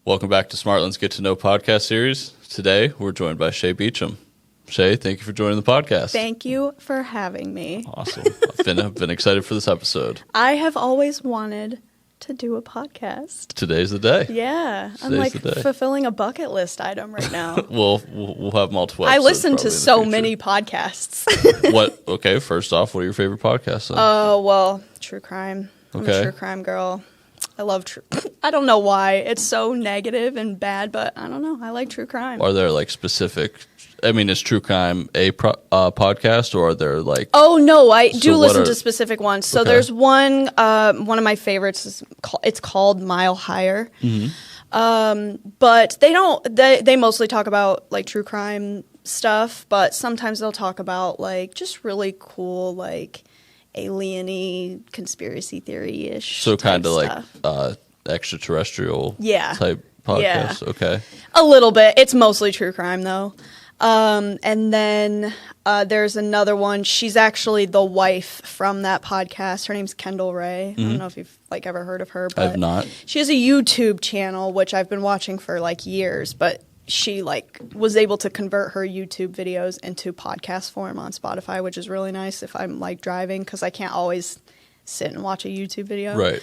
Welcome back to Smartland's Get to Know podcast series. Today, we're joined by Shay Beecham. Shay, thank you for joining the podcast. Thank you for having me. Awesome. I've been excited for this episode. I have always wanted to do a podcast. Today's the day. Yeah. I'm like fulfilling a bucket list item right now. We'll have multiple episodes. I listen to so many podcasts. Okay, first off, what are your favorite podcasts? Oh, well, true crime. I'm a true crime girl. I love true. I don't know why it's so negative and bad, but I don't know. I like true crime. Are there like specific? I mean, is true crime a podcast, or are there like? Oh no, I do listen to specific ones. So there's one. One of my favorites it's called Mile Higher. Mm-hmm. But they don't. They mostly talk about like true crime stuff, but sometimes they'll talk about like just really cool like alien-y conspiracy theory-ish. So kind of like extraterrestrial type podcast. Yeah. Okay. A little bit. It's mostly true crime though. And then there's another one. She's actually the wife from that podcast. Her name's Kendall Ray. Mm-hmm. I don't know if you've like ever heard of her, but I've not. She has a YouTube channel which I've been watching for like years, but she like was able to convert her YouTube videos into podcast form on Spotify, which is really nice if I'm like driving because I can't always sit and watch a YouTube video. Right.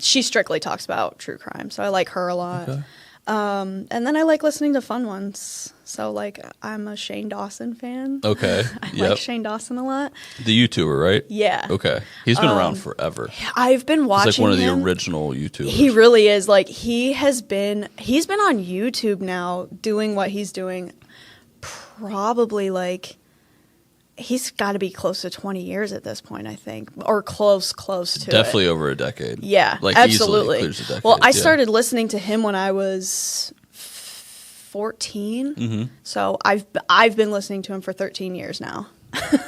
She strictly talks about true crime, so I like her a lot. Okay. And then I like listening to fun ones. So, like, I'm a Shane Dawson fan. Okay. I like Shane Dawson a lot. The YouTuber, right? Yeah. Okay. He's been around forever. I've been watching him. He's like one of the original YouTubers. He really is. Like, he's been on YouTube now doing what he's doing probably, like, he's got to be close to 20 years at this point, I think. Or close to Definitely it. over a decade. Yeah, like, absolutely. Easily clears a decade. Well, I started listening to him when I was 14. Mm-hmm. So I've been listening to him for 13 years now.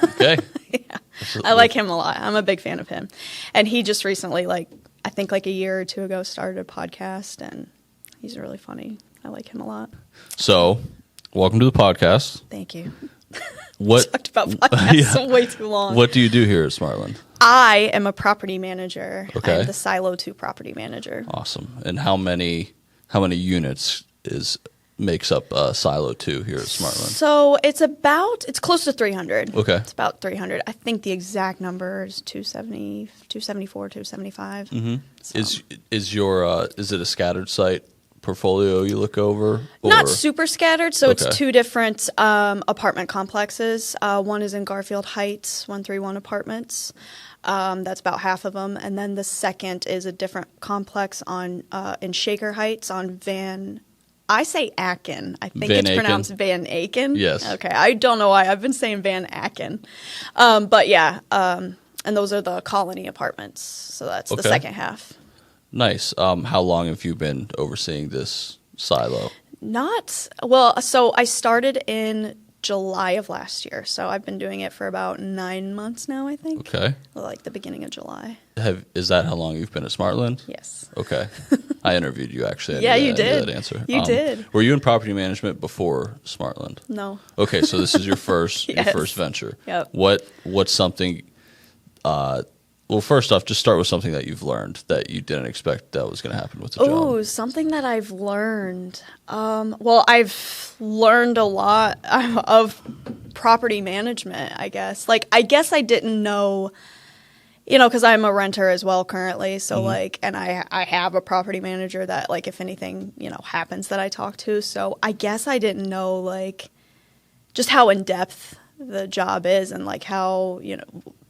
Okay. Yeah. I like him a lot. I'm a big fan of him. And he just recently, like, I think like a year or two ago, started a podcast, and he's really funny. I like him a lot. So, welcome to the podcast. Thank you. What talked about podcasts way too long. What do you do here at Smartland? I am a property manager. Okay. I'm the Silo 2 property manager. Awesome. And how many units makes up Silo 2 here at Smartland? So it's close to 300. Okay. It's about 300. I think the exact number is 270, 274, 275. Mm-hmm. So. Is it a scattered site portfolio you look over? Or? Not super scattered. So it's two different apartment complexes. One is in Garfield Heights, 131 apartments. That's about half of them. And then the second is a different complex in Shaker Heights on I say Aken. I think it's pronounced Van Aken. Yes. Okay. I don't know why. I've been saying Van Aken. But yeah, and those are the colony apartments. So that's the second half. Nice. How long have you been overseeing this silo? So I started in July of last year. So I've been doing it for about 9 months now, I think. Okay. Like the beginning of July. Is that how long you've been at Smartland? Yes. Okay. I interviewed you, actually. You did. I knew that answer. You did. Were you in property management before Smartland? No. Okay, so this is your first Yes. your first venture. Yep. What's something well, first off, just start with something that you've learned that you didn't expect that was going to happen with the job. Oh, something that I've learned. Well, I've learned a lot of property management, I guess. Like, I guess I didn't know, because I'm a renter as well currently. So, and I have a property manager that, like, if anything, happens that I talk to. So I guess I didn't know, like, just how in-depth the job is and, like, how,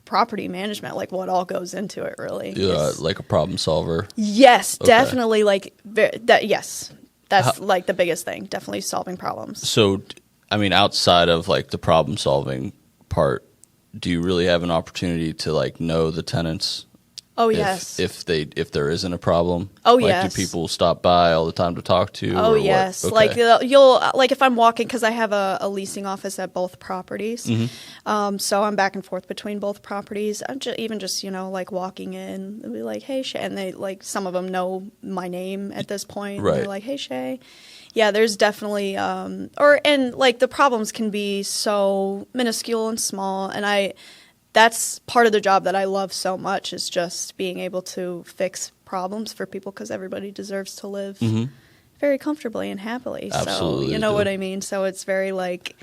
property management, like what all goes into it, really. Yeah, like a problem solver. Yes, definitely. Like yes, that's like the biggest thing. Definitely solving problems. So, I mean, outside of like the problem solving part, do you really have an opportunity to like know the tenants? Oh, yes. If there isn't a problem? Oh, like, yes. Do people stop by all the time to talk to you? Oh, yes. Okay. Like, you'll, like, if I'm walking, because I have a leasing office at both properties. Mm-hmm. So I'm back and forth between both properties. I'm just, like, walking in, they'll be like, hey, Shay. And they, like, some of them know my name at this point. Right. And they're like, hey, Shay. Yeah, there's definitely, and, like, the problems can be so minuscule and small. And that's part of the job that I love so much, is just being able to fix problems for people, because everybody deserves to live very comfortably and happily. Absolutely, So you know what I mean? So it's very like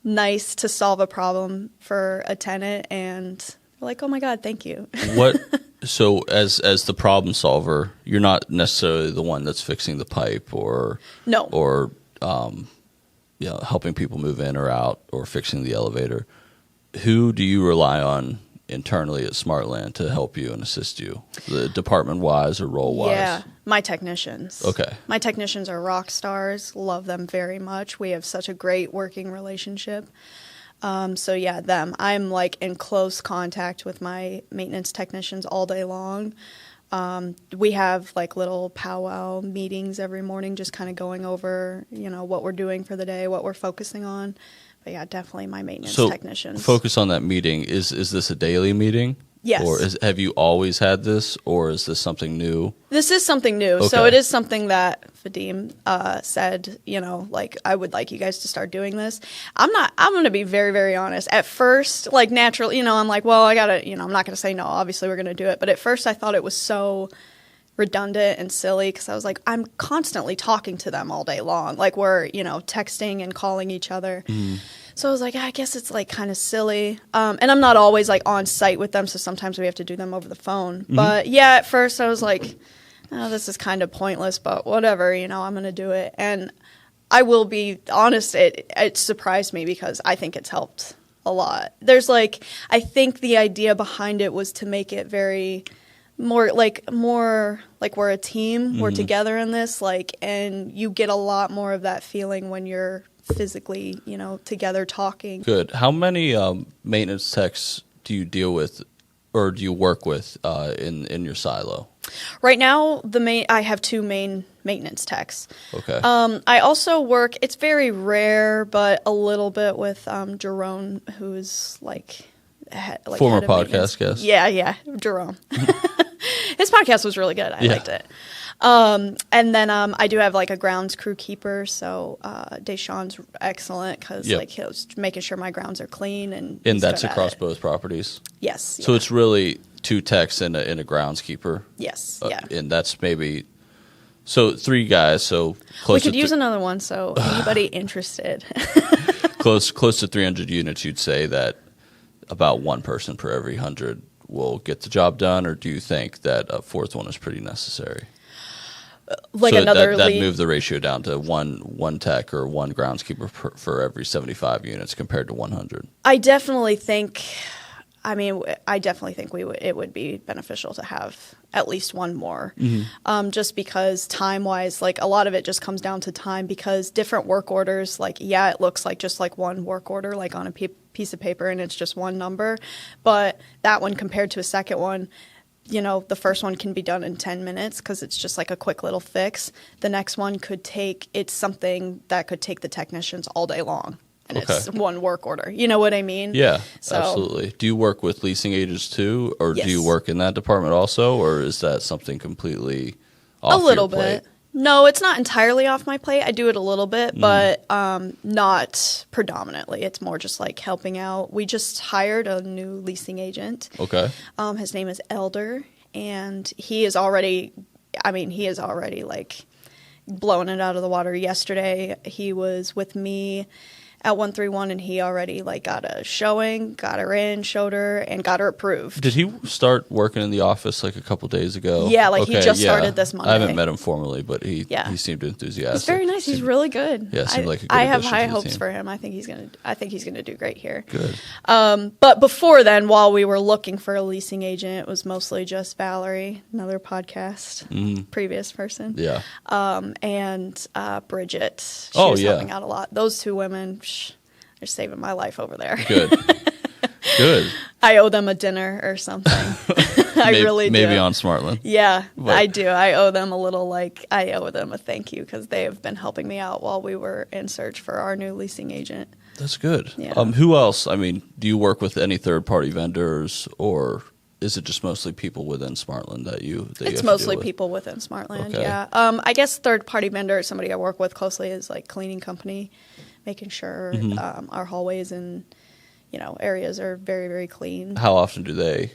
nice to solve a problem for a tenant and like, oh my God, thank you. So as the problem solver, you're not necessarily the one that's fixing the pipe or helping people move in or out or fixing the elevator. Who do you rely on internally at Smartland to help you and assist you, the department-wise or role-wise? Yeah, my technicians. Okay. My technicians are rock stars. Love them very much. We have such a great working relationship. So yeah, them. I'm like in close contact with my maintenance technicians all day long. We have like little powwow meetings every morning, just kind of going over, what we're doing for the day, what we're focusing on. But yeah, definitely my maintenance technicians. Focus on that meeting. Is this a daily meeting? Yes. Or have you always had this, or is this something new? This is something new. Okay. So it is something that Vadim said, like, I would like you guys to start doing this. I'm going to be very, very honest. At first, like, naturally, I'm like, well, I got to, I'm not going to say no. Obviously, we're going to do it. But at first, I thought it was so redundant and silly because I was like, I'm constantly talking to them all day long. Like, we're, texting and calling each other. Mm. So I was like, I guess it's like kind of silly. And I'm not always like on site with them, so sometimes we have to do them over the phone. Mm-hmm. But yeah, at first I was like, oh, this is kind of pointless, but whatever, I'm going to do it. And I will be honest, it surprised me because I think it's helped a lot. There's like, I think the idea behind it was to make it more like we're a team, mm-hmm. we're together in this, like, and you get a lot more of that feeling when you're physically, together talking. Good. How many maintenance techs do you deal with or do you work with in your silo? Right now, I have 2 main maintenance techs. Okay. I also work, it's very rare, but a little bit with Jerome, who's like former podcast guest. Yeah, Jerome. His podcast was really good. I liked it. And then I do have like a grounds crew keeper, so Deshaun's excellent because like he's making sure my grounds are clean and that's across both properties. Yes. So it's really 2 techs and a groundskeeper. Yes. And that's maybe 3 guys. So close. We could use another one. So anybody interested? close to 300 units. You'd say that about 1 person per every 100 will get the job done, or do you think that a 4th one is pretty necessary? Like so another that moved the ratio down to one tech or 1 groundskeeper for every 75 units compared to 100. I definitely think it would be beneficial to have at least 1 more, mm-hmm. Just because time-wise, like a lot of it just comes down to time because different work orders, like, yeah, it looks like just like 1 work order, like on a piece of paper and it's just 1 number, but that one compared to a second one, the first one can be done in 10 minutes because it's just like a quick little fix. The next one it's something that could take the technicians all day long. And it's 1 work order. You know what I mean? Yeah, absolutely. Do you work with leasing agents too? Or yes. do you work in that department also? Or is that something completely off a little your plate? Bit. No, it's not entirely off my plate. I do it a little bit, but not predominantly. It's more just like helping out. We just hired a new leasing agent. Okay. His name is Elder, and he is already like blowing it out of the water. Yesterday, he was with me at 131, and he already like got a showing, got her in, showed her, and got her approved. Did he start working in the office like a couple days ago? Yeah, like he just started this Monday. I haven't met him formally, but he seemed enthusiastic. He's very nice. He's really good. Yeah, seemed like a good I have high addition to the hopes team. for him. I think he's gonna do great here. Good. But before then, while we were looking for a leasing agent, it was mostly just Valerie, another podcast, previous person. Yeah. And Bridget. She was helping out a lot. Those 2 women, they're saving my life over there. Good. Good. I owe them a dinner or something. I really do. Maybe on Smartland. Yeah, I do. I owe them a thank you because they have been helping me out while we were in search for our new leasing agent. That's good. Yeah. Who else? I mean, do you work with any third-party vendors, or is it just mostly people within Smartland that you have It's to mostly deal with? people within Smartland, Okay. yeah. I guess third-party vendor, somebody I work with closely is like cleaning company, making sure our hallways and areas are very, very clean. How often do they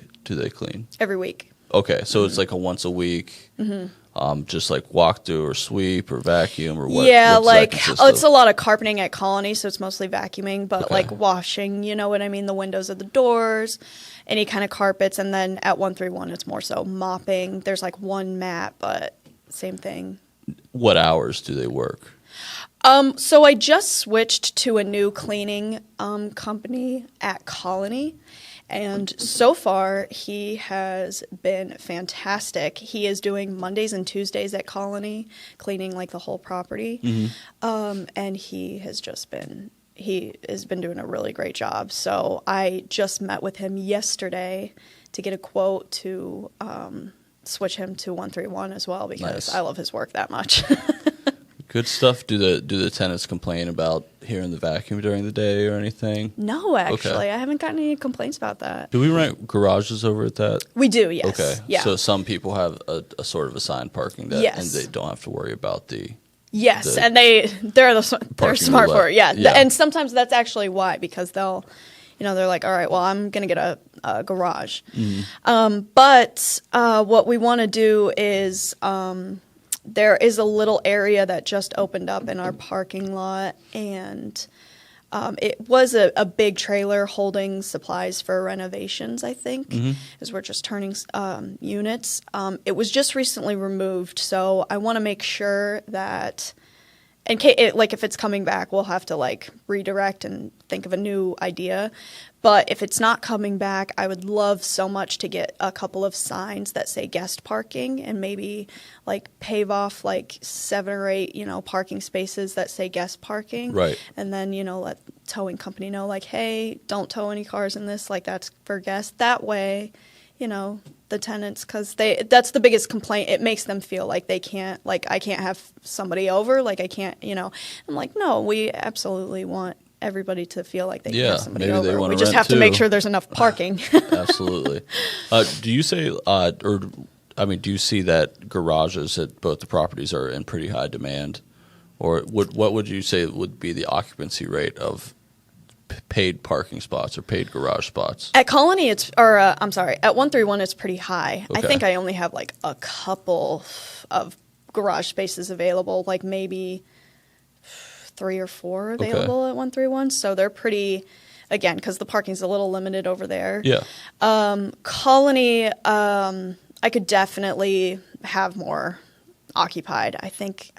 clean? Every week. Okay, so it's like a once a week. just like walk through or sweep or vacuum or what? Yeah, what does that like consist it's of? a lot of carpeting at Colony, so it's mostly vacuuming, but Okay. like washing, you know what I mean, the windows of the doors, any kind of carpets, and then at 131 it's more so mopping. There's like one mat, but same thing. What hours do they work? So I just switched to a new cleaning company at Colony, and so far he has been fantastic. He is doing Mondays and Tuesdays at Colony, cleaning like the whole property, and he has been doing a really great job. So I just met with him yesterday to get a quote to switch him to 131 as well, because Nice. I love his work that much. Good stuff. Do the tenants complain about hearing the vacuum during the day or anything? No, actually, Okay. I haven't gotten any complaints about that. Do we rent garages over at that? We do, yes. Okay. Yeah. So some people have a sort of assigned parking that, Yes. and they don't have to worry about Yes, the and they're parking smart for roulette. it. Yeah. Yeah. And sometimes that's actually why, because they'll, they're like, all right, well, I'm gonna get a garage. But what we want to do is there is a little area that just opened up in our parking lot, and it was a big trailer holding supplies for renovations, I think, because we're just turning units. It was just recently removed, so I want to make sure that, in case, if it's coming back, we'll have to like redirect and think of a new idea. But if it's not coming back, I would love so much to get a couple of signs that say guest parking, and maybe like pave off like 7 or 8, parking spaces that say guest parking. Right. And then, let towing company know like, hey, don't tow any cars in this. Like, that's for guests. That way, the tenants, because that's the biggest complaint. It makes them feel like they can't, like, I can't have somebody over. Like, I can't, I'm like, no, we absolutely want everybody to feel like they can have somebody maybe they over. wanna We just rent have to make too. sure there's enough parking. Absolutely. Do you say, do you see that garages at both the properties are in pretty high demand? Or what would you say would be the occupancy rate of paid parking spots or paid garage spots? At Colony, at 131, it's pretty high. I Okay. think I only have like a couple of garage spaces available, like maybe 3 or 4 available at 131. So they're pretty, again, because the parking's a little limited over there. Yeah. Colony, I could definitely have more occupied. I think,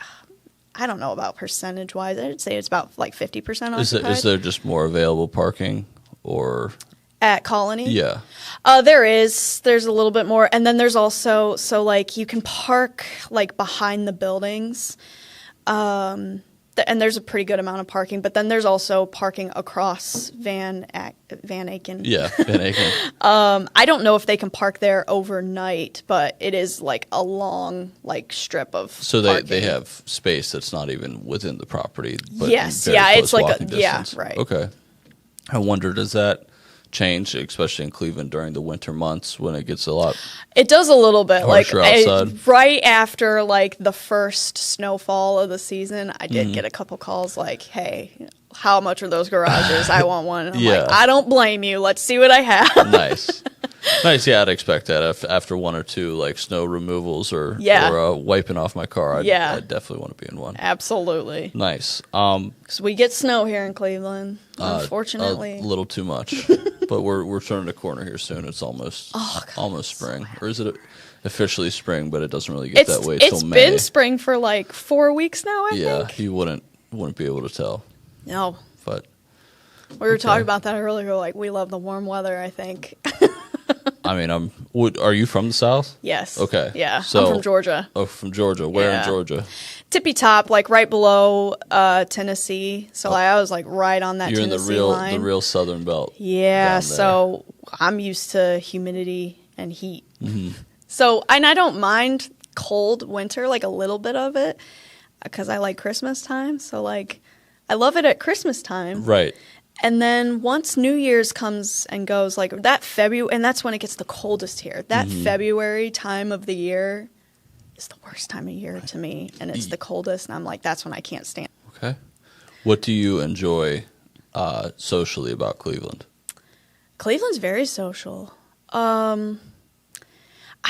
I don't know about percentage-wise. I'd say it's about like 50% occupied. Is there just more available parking or? At Colony? Yeah. There's a little bit more. And then there's also, so like you can park like behind the buildings. And there's a pretty good amount of parking, but then there's also parking across Van Aken. Yeah, Van Aken. I don't know if they can park there overnight, but it is like a long like strip of So parking. they have space that's not even within the property. But Yes, in very yeah, close it's like walking yeah, distance. right. Okay. I wonder, does that change, especially in Cleveland during the winter months when it gets a lot? It does a little bit. Like Harsher outside. right after like the first snowfall of the season, I did get a couple calls like, "Hey, how much are those garages? I want one." And I'm Yeah. like, "I don't blame you. Let's see what I have." Nice. Nice. Yeah, I'd expect that after 1 or 2 like snow removals or wiping off my car. I'd definitely want to be in one. Absolutely. Nice. Because we get snow here in Cleveland, unfortunately. A little too much, but we're turning a corner here soon. It's almost spring, or is it officially spring? But it doesn't really get that way till May. It's been spring for like 4 weeks now, I think. You wouldn't be able to tell. No. But We were talking about that earlier. Like, we love the warm weather, I think. I mean, are you from the South? Yes. Okay. Yeah. So, I'm from Georgia. Oh, from Georgia. Where in Georgia? Tippy top, like right below Tennessee. So I was like right on that You're Tennessee in line. the real southern belt. Yeah. down there. So I'm used to humidity and heat. Mm-hmm. So, and I don't mind cold winter, like a little bit of it, because I like Christmas time. So like, I love it at Christmas time. Right. And then once New Year's comes and goes, like that February, and that's when it gets the coldest here. That February time of the year is the worst time of year to me, and it's the coldest, and I'm like, that's when I can't stand. Okay. What do you enjoy socially about Cleveland? Cleveland's very social. I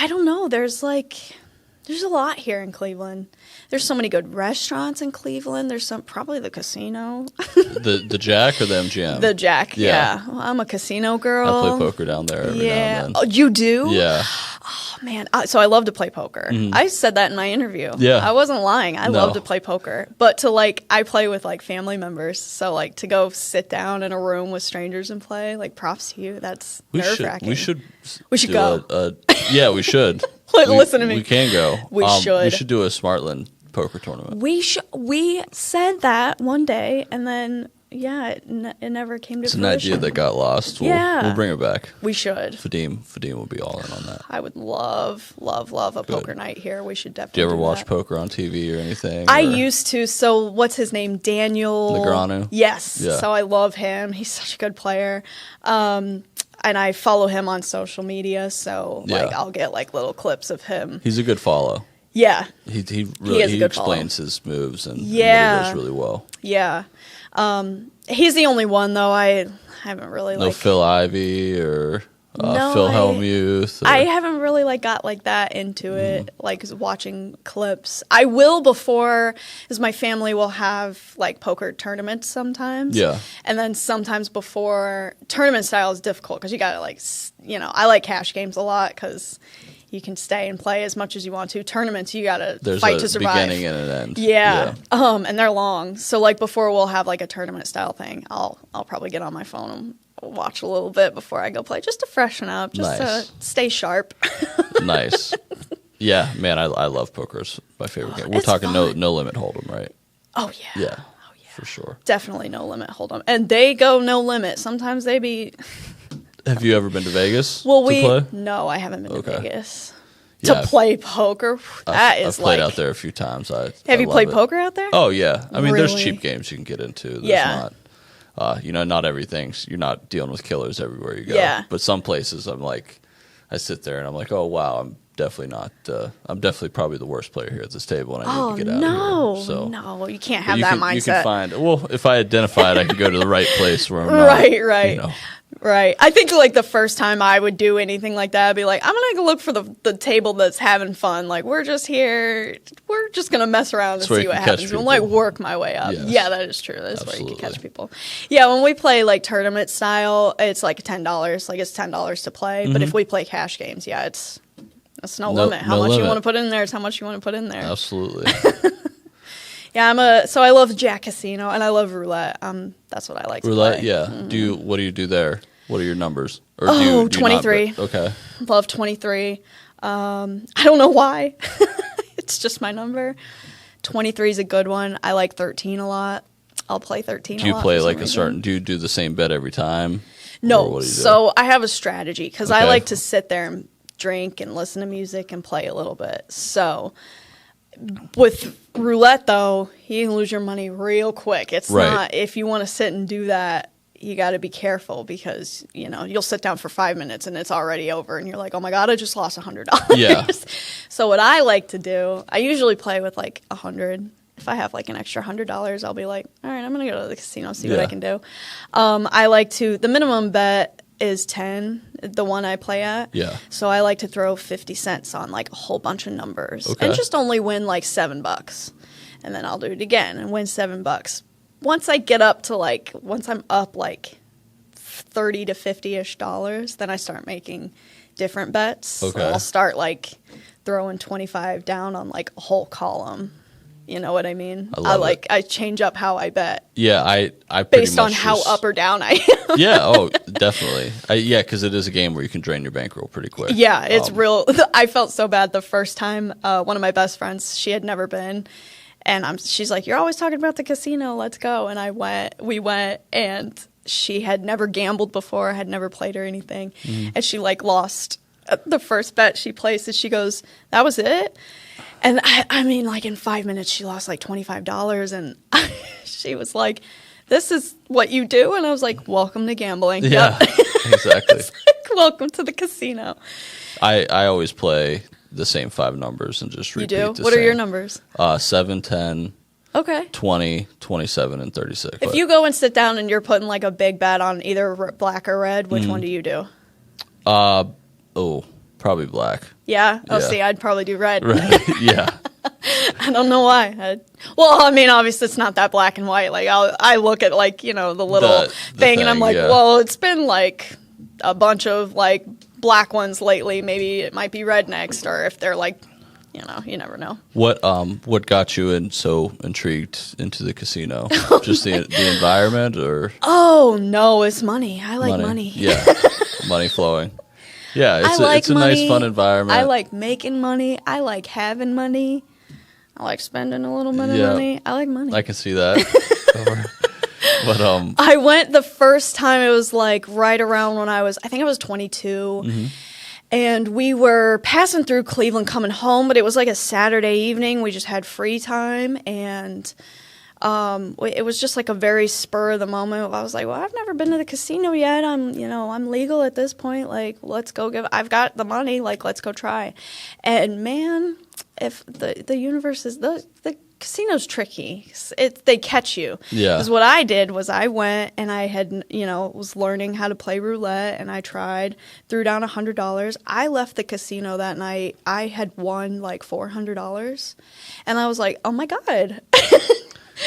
don't know. There's There's a lot here in Cleveland. There's so many good restaurants in Cleveland. There's probably the casino. The Jack or the MGM? The Jack, yeah. Well, I'm a casino girl. I play poker down there every now and then. Oh, you do? Yeah. Oh, man. So I love to play poker. I said that in my interview. Yeah. I wasn't lying. I love to play poker. But I play with, family members. So, to go sit down in a room with strangers and play, props to you. That's nerve-wracking. We should go. Yeah, we should. Listen to me. We can go. We should. We should do a Smartland poker tournament. We said that one day, and then it never came to fruition. It's an idea that got lost. We'll bring it back. We should. Fadim will be all in on that. I would love a poker night here. We should definitely. Do you ever watch poker on TV or anything? I used to. So what's his name? Daniel Negreanu? Yes. Yeah. So I love him. He's such a good player. And I follow him on social media, so I'll get little clips of him. He's a good follow. Yeah. He explains his moves and really does really well. Yeah. He's the only one though. I haven't really no Phil Ivey or Phil Hellmuth. I haven't really got that into it, watching clips. I will because my family will have poker tournaments sometimes. Yeah. And then sometimes before, tournament style is difficult because you got to I like cash games a lot because you can stay and play as much as you want to. Tournaments, you got to fight to survive. There's a beginning and an end. Yeah. And they're long. So before we'll have a tournament style thing, I'll probably get on my phone and watch a little bit before I go play just to freshen up, just to stay sharp. Nice. Yeah, man, I love poker. It's my favorite game. We're talking fun. no limit hold'em, right? Oh yeah. Yeah. Oh yeah. For sure. Definitely no limit hold'em. And they go no limit. Sometimes they be Have you ever been to Vegas to play? No, I haven't been to Vegas. Yeah, to play poker. I've played out there a few times. Have you played poker out there? Oh yeah. I mean, really? there's cheap games you can get into. There's not, not everything's. You're not dealing with killers everywhere you go. Yeah. But some places, I sit there and I'm like, oh wow, I'm definitely not. I'm definitely probably the worst player here at this table, and I need to get out of here. So no, you can't have that mindset. You can find. Well, if I identify it, I can go to the right place where I'm right. not. Right. I think the first time I would do anything like that, I'd be like, I'm going to go look for the table that's having fun. We're just here. We're just going to mess around and see what happens. And work my way up. Yes. Yeah, that is true. That's where you can catch people. Yeah, when we play tournament style, it's $10. It's $10 to play. Mm-hmm. But if we play cash games, it's no limit. How much you want to put in there is how much you want to put in there. Absolutely. Yeah, so I love Jack Casino and I love roulette. That's what I like to play. Roulette, yeah. Mm-hmm. What do you do there? What are your numbers? Or do you 23. Okay. Love 23. I don't know why. It's just my number. 23 is a good one. I like 13 a lot. I'll play 13 a lot. Do you play do you do the same bet every time? No. So I have a strategy because I like to sit there and drink and listen to music and play a little bit. So with roulette, though, you can lose your money real quick. It's not, if you want to sit and do that, you got to be careful because, you'll sit down for 5 minutes and it's already over and you're like, oh my God, I just lost $100. Yeah. So what I like to do, I usually play with 100. If I have an extra $100, I'll be like, all right, I'm going to go to the casino, see what I can do. I like to, the minimum bet is 10, the one I play at. Yeah. So I like to throw 50 cents on a whole bunch of numbers and just only win $7. And then I'll do it again and win $7. Once I get up to once I'm up 30 to 50-ish dollars, then I start making different bets. Okay. So I'll start throwing 25 down on a whole column. You know what I mean? I change up how I bet. Yeah, I based on how up or down I am. Yeah, oh, definitely. Because it is a game where you can drain your bankroll pretty quick. Yeah, it's real. I felt so bad the first time. One of my best friends, she had never been, and she's like, "You're always talking about the casino. Let's go." And we went, and she had never gambled before, had never played or anything, and she lost the first bet she placed, and she goes, "That was it." And I mean, in 5 minutes, she lost $25, and she was like, "This is what you do?" And I was like, "Welcome to gambling." Yeah, yep. Exactly. Welcome to the casino. I always play the same 5 numbers and just repeat. You do? What are your numbers? 7, 10, 20, 27, and 36. If you go and sit down and you're putting like a big bet on either black or red, which one do you do? Probably black. Yeah. Oh, Yeah. see, I'd probably do red. Right. Yeah. I don't know why. Well, I mean, obviously it's not that black and white. Like I look at like, the little The thing and I'm like, yeah. well, it's been like a bunch of like black ones lately. Maybe it might be red next, or if they're like, you never know. What got you so intrigued into the casino? Just the environment, or? Oh no, it's money. I like money. Yeah, money flowing. Yeah, it's a money. nice, fun environment. I like making money. I like having money. I like spending a little bit of money. I like money. I can see that. But I went the first time. It was like right around when I was 22. Mm-hmm. And we were passing through Cleveland coming home, but it was like a Saturday evening. We just had free time, and it was just like a very spur of the moment. I was like, well, I've never been to the casino yet. I'm legal at this point. Like, let's go I've got the money. Like, let's go try. And man, if the universe is the casino's tricky. They catch you. Yeah. Because what I did was I went and I had, was learning how to play roulette, and I threw down $100. I left the casino that night. I had won like $400. And I was like, oh my God.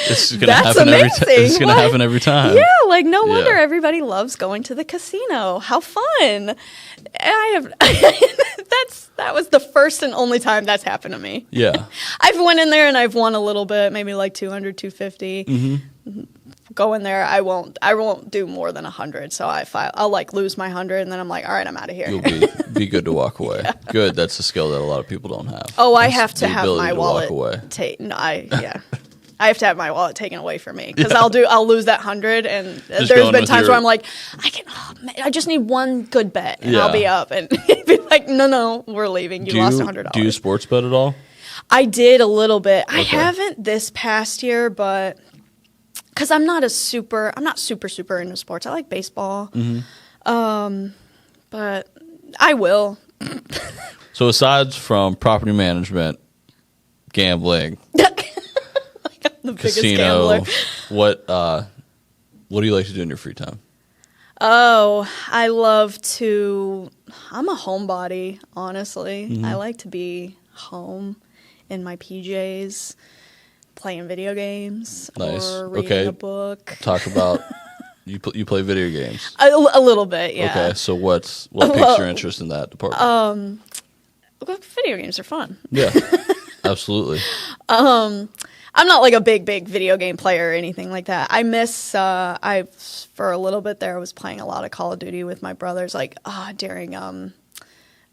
This is going to happen every time. This is going to happen every time. Yeah, like no wonder everybody loves going to the casino. How fun. And that was the first and only time that's happened to me. Yeah. I've went in there and I've won a little bit, maybe like 200, 250. Mm-hmm. Go in there, I won't do more than 100. So I'll like lose my 100, and then I'm like, all right, I'm out of here. You'll be good to walk away. Yeah. Good. That's a skill that a lot of people don't have. Oh, I have to have my wallet. Walk away. I have to have my wallet taken away from me, because I'll lose that 100, and there's been times where I'm like, I just need one good bet, and I'll be up, and be like, no, we're leaving. You lost $100. Do you sports bet at all? I did a little bit. Okay. I haven't this past year, but because I'm not super into sports. I like baseball, but I will. So aside from property management, gambling. The casino, biggest gambler. What do you like to do in your free time? Oh, I love to. I'm a homebody, honestly. Mm-hmm. I like to be home in my PJs, playing video games, or reading a book. Talk about you play video games. A little bit, yeah. Okay, so what piques your interest in that department? Video games are fun. Yeah, absolutely. I'm not like a big video game player or anything like that. I miss, for a little bit there, I was playing a lot of Call of Duty with my brothers, like during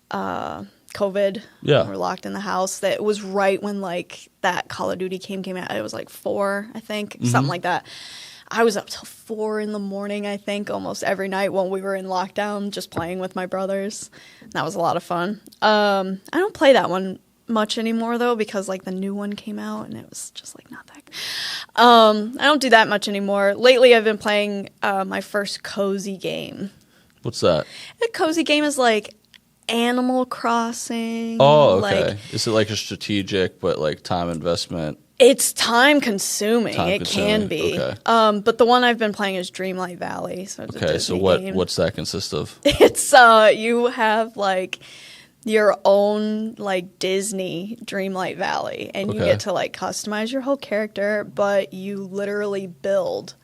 COVID. Yeah. We were locked in the house. That was right when like that Call of Duty came out. It was like 4, I think, something like that. I was up till 4 in the morning, I think, almost every night when we were in lockdown, just playing with my brothers. That was a lot of fun. I don't play that one much anymore though, because like the new one came out and it was just like not that I don't do that much anymore. Lately I've been playing my first cozy game. What's that? A cozy game is like Animal Crossing. Oh, okay. Like, is it like a strategic but like time investment? It's time consuming. It can be. Okay. But the one I've been playing is Dreamlight Valley. So it's a Disney game. What's that consist of? It's you have like your own like Disney Dreamlight Valley, and you get to like customize your whole character, but you literally build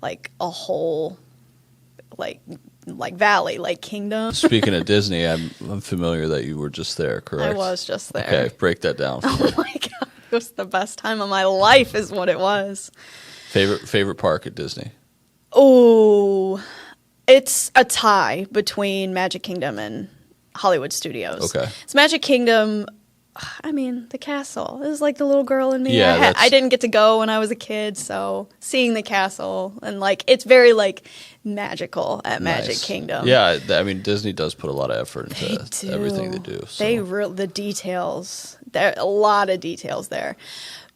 like a whole like valley, like kingdom. Speaking of Disney, I'm familiar that you were just there, correct? I was just there. Okay, break that down. Oh my God, it was the best time of my life is what it was. Favorite park at Disney? Oh, it's a tie between Magic Kingdom and Hollywood Studios. Okay. It's Magic Kingdom. I mean, the castle. It was like the little girl in me. Yeah, I didn't get to go when I was a kid, so seeing the castle and like it's very like magical at Magic Kingdom. Yeah, I mean Disney does put a lot of effort into everything they do. So. The details. There are a lot of details there.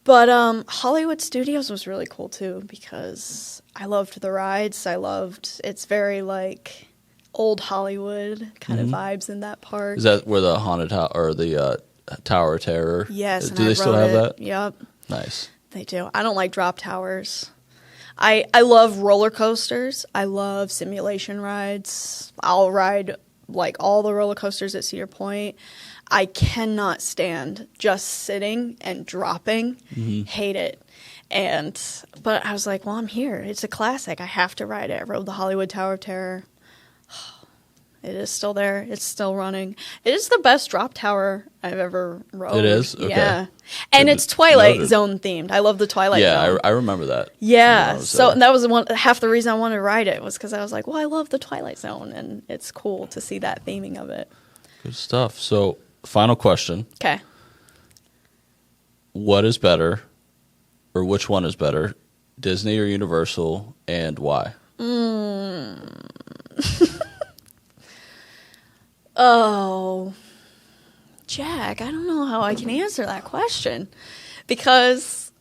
But Hollywood Studios was really cool too, because I loved the rides. It's very like old Hollywood kind of vibes in that park. Is that where the haunted house or the Tower of Terror? Yes. Do they still have that? Yep. Nice. They do. I don't like drop towers. I love roller coasters. I love simulation rides. I'll ride like all the roller coasters at Cedar Point. I cannot stand just sitting and dropping. Hate it. But I was like, well, I'm here. It's a classic. I have to ride it. I rode the Hollywood Tower of Terror. It is still there. It's still running. It is the best drop tower I've ever rode. It is? Okay. Yeah. And it's Twilight Zone themed. I love the Twilight Zone. Yeah, I remember that. Yeah. So that was half the reason I wanted to ride it was because I was like, well, I love the Twilight Zone. And it's cool to see that theming of it. Good stuff. So, final question. Okay. What is better, or which one is better, Disney or Universal, and why? Oh, Jack, I don't know how I can answer that question because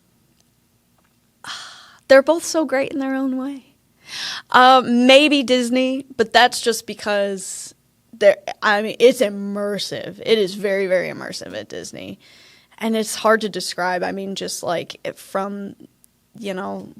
they're both so great in their own way. Maybe Disney, but that's just because it's immersive. It is very, very immersive at Disney. And it's hard to describe. I mean, just like from,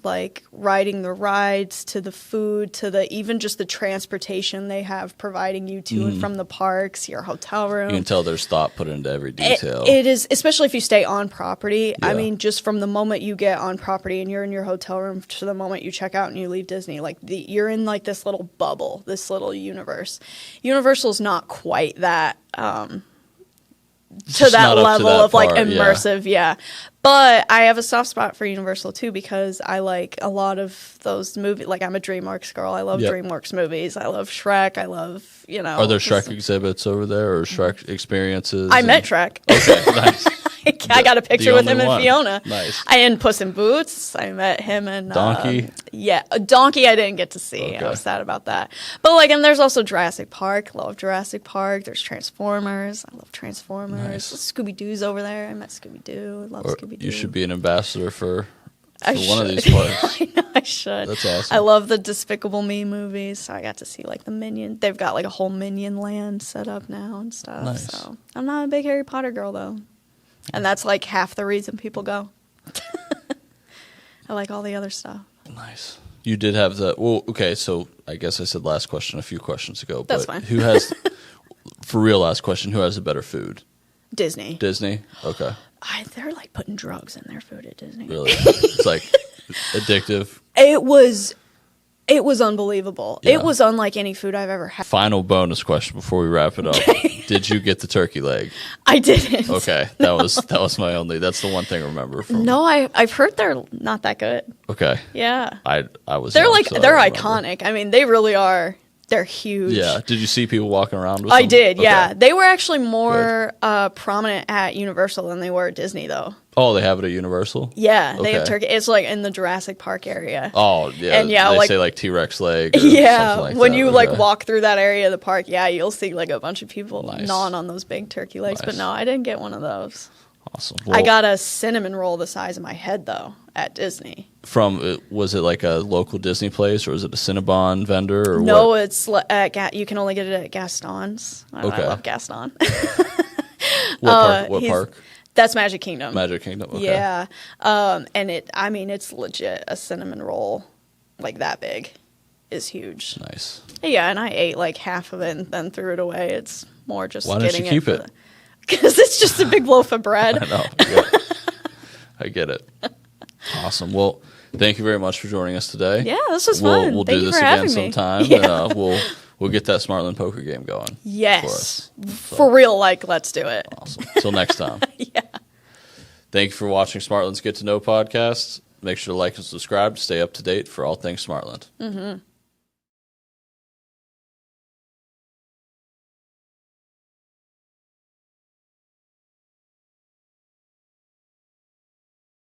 like riding the rides to the food to even just the transportation they have providing you to and from the parks, your hotel room. You can tell there's thought put into every detail. It is, especially if you stay on property. Yeah. I mean, just from the moment you get on property and you're in your hotel room to the moment you check out and you leave Disney, like you're in like this little bubble, this little universe. Universal's not quite that to that level of like immersive, yeah. But I have a soft spot for Universal too because I like a lot of those movies. Like I'm a DreamWorks girl. I love DreamWorks movies. I love Shrek. I love, Are there Shrek exhibits over there or Shrek experiences? I met Shrek. Okay, nice. I got a picture with him and Fiona. Nice. I in Puss in Boots. I met him and Donkey. A Donkey I didn't get to see. Okay. I was sad about that. But and there's also Jurassic Park. Love Jurassic Park. There's Transformers. I love Transformers. Nice. Scooby Doo's over there. I met Scooby Doo. Love Scooby Doo. You should be an ambassador for one of these parks. I know I should. That's awesome. I love the Despicable Me movies. So I got to see the Minion. They've got a whole Minion land set up now and stuff. Nice. So I'm not a big Harry Potter girl though. And that's half the reason people go. I like all the other stuff. Nice. You did have okay, so I guess I said last question a few questions ago. That's but fine. Who has, for real last question, who has the better food? Disney. Disney? Okay. They're putting drugs in their food at Disney. Really? It's addictive. It was unbelievable. Yeah. It was unlike any food I've ever had. Final bonus question before we wrap it up. Did you get the turkey leg? I didn't. Okay. That was my only. That's the one thing I remember from. No, I've heard they're not that good. Okay. Yeah. I was. They're young, so they're iconic. I mean, they really are. They're huge. Yeah. Did you see people walking around with them? I did, yeah. Okay. They were actually more prominent at Universal than they were at Disney, though. Oh, they have it at Universal? Yeah, they have turkey. It's in the Jurassic Park area. Oh, yeah. And yeah, they say T-Rex leg or yeah, something when that. you walk through that area of the park, yeah, you'll see a bunch of people gnawing on those big turkey legs. Nice. But no, I didn't get one of those. Awesome. I got a cinnamon roll the size of my head, though, at Disney. Was it a local Disney place, or was it a Cinnabon vendor? Or no, what? It's you can only get it at Gaston's. I love Gaston. What park? That's Magic Kingdom. Magic Kingdom. Okay. Yeah, and it's legit. A cinnamon roll that big is huge. Nice. Yeah, and I ate half of it and then threw it away. It's more just why don't you keep it? Because it's just a big loaf of bread. I know. Yeah. I get it. Awesome. Well, thank you very much for joining us today. Yeah, this was fun. We'll Thank do you this for again having me. sometime. Yeah. And, we'll get that Smartland poker game going. Yes. For us. For real, let's do it. Awesome. Until next time. Yeah. Thank you for watching Smartland's Get to Know podcast. Make sure to like and subscribe to stay up to date for all things Smartland. Mm-hmm.